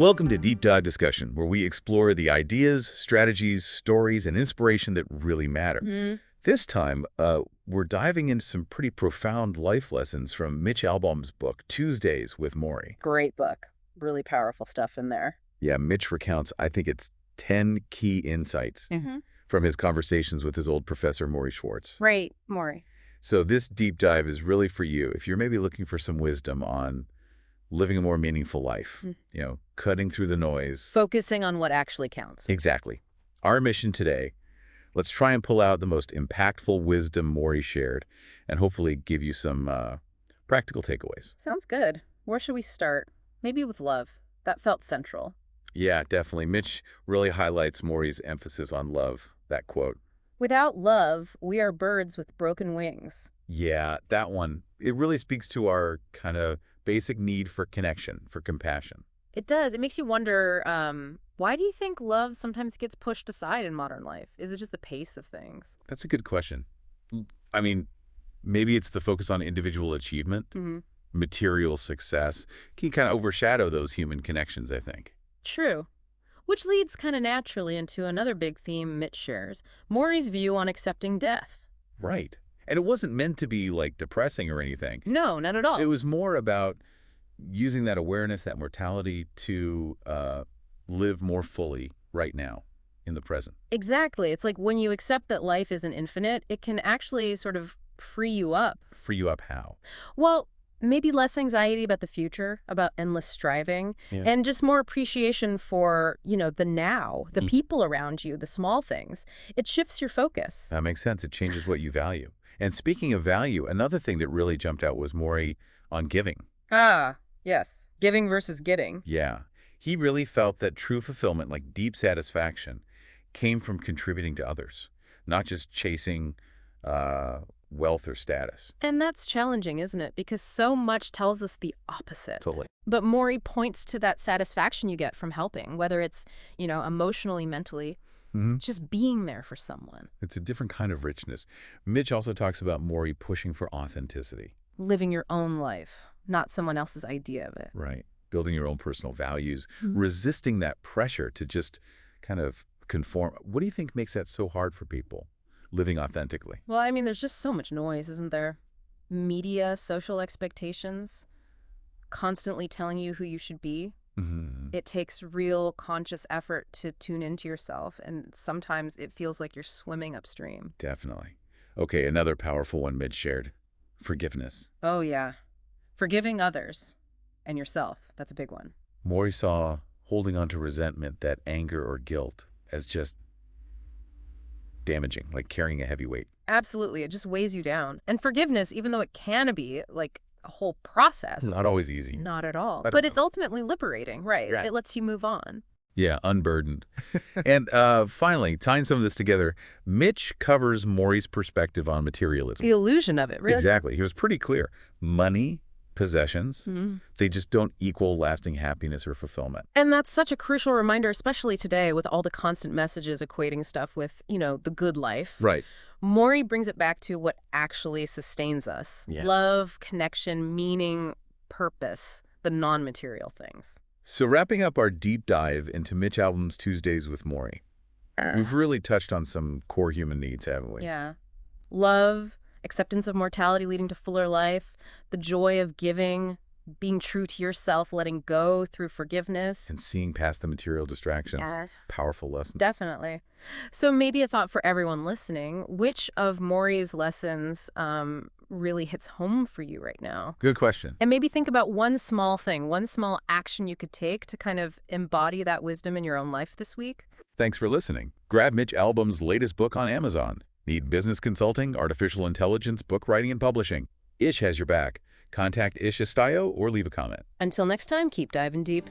Welcome to Deep Dive Discussion, where we explore the ideas, strategies, stories, and inspiration that really matter. This time, we're diving into some pretty profound life lessons from Mitch Albom's book, Tuesdays with Morrie. Great book. Really powerful stuff in there. Yeah, Mitch recounts, I think it's 10 key insights from his conversations with his old professor, Morrie Schwartz. Right, Morrie. So this deep dive is really for you if you're maybe looking for some wisdom on living a more meaningful life, cutting through the noise. Focusing on what actually counts. Exactly. Our mission today, let's try and pull out the most impactful wisdom Morrie shared and hopefully give you some practical takeaways. Sounds good. Where should we start? Maybe with love. That felt central. Yeah, definitely. Mitch really highlights Morrie's emphasis on love, that quote. Without love, we are birds with broken wings. Yeah, that one. It really speaks to our kind of basic need for connection, for compassion. It does. It makes you wonder, why do you think love sometimes gets pushed aside in modern life? Is it just the pace of things? That's a good question. I mean, maybe it's the focus on individual achievement, material success. Can kind of overshadow those human connections, I think. True. Which leads kind of naturally into another big theme Mitch shares, Morrie's view on accepting death. Right. And it wasn't meant to be, like, depressing or anything. No, not at all. It was more about using that awareness, that mortality, to live more fully right now, in the present. Exactly. It's like when you accept that life isn't infinite, it can actually sort of free you up. Free you up how? Well, maybe less anxiety about the future, about endless striving, and just more appreciation for, the now, the people around you, the small things. It shifts your focus. That makes sense. It changes what you value. And speaking of value, another thing that really jumped out was Morrie on giving. Ah, yes. Giving versus getting. Yeah. He really felt that true fulfillment, like deep satisfaction, came from contributing to others, not just chasing wealth or status. And that's challenging, isn't it? Because so much tells us the opposite. Totally. But Morrie points to that satisfaction you get from helping, whether it's, emotionally, mentally, just being there for someone. It's a different kind of richness. Mitch also talks about Morrie pushing for authenticity. Living your own life, not someone else's idea of it. Right. Building your own personal values, resisting that pressure to just kind of conform. What do you think makes that so hard for people, living authentically? Well, I mean, there's just so much noise, isn't there? Media, social expectations, constantly telling you who you should be. It takes real conscious effort to tune into yourself, and sometimes it feels like you're swimming upstream. Definitely. Okay, another powerful one Mitch shared. Forgiveness. Oh, yeah. Forgiving others and yourself. That's a big one. Morrie saw holding on to resentment, that anger or guilt, as just damaging, like carrying a heavy weight. Absolutely. It just weighs you down. And forgiveness, even though it can be like a whole process. Not always easy. Not at all. But it's ultimately liberating, right? It lets you move on. Yeah, unburdened. And finally, tying some of this together, Mitch covers Morrie's perspective on materialism. The illusion of it, really. Exactly. He was pretty clear. Money, possessions, they just don't equal lasting happiness or fulfillment. And that's such a crucial reminder, especially today with all the constant messages equating stuff with, the good life. Right. Morrie brings it back to what actually sustains us. Yeah. Love, connection, meaning, purpose, the non-material things. So wrapping up our deep dive into Mitch Albom's Tuesdays with Morrie, we've really touched on some core human needs, haven't we? Yeah. Love, acceptance of mortality leading to fuller life, the joy of giving, being true to yourself, letting go through forgiveness. And seeing past the material distractions. Yeah. Powerful lesson. Definitely. So maybe a thought for everyone listening, which of Morrie's lessons really hits home for you right now? Good question. And maybe think about one small thing, one small action you could take to kind of embody that wisdom in your own life this week. Thanks for listening. Grab Mitch Albom's latest book on Amazon. Need business consulting, artificial intelligence, book writing, and publishing? Ysh has your back. Contact Ysh Estayo or leave a comment. Until next time, keep diving deep.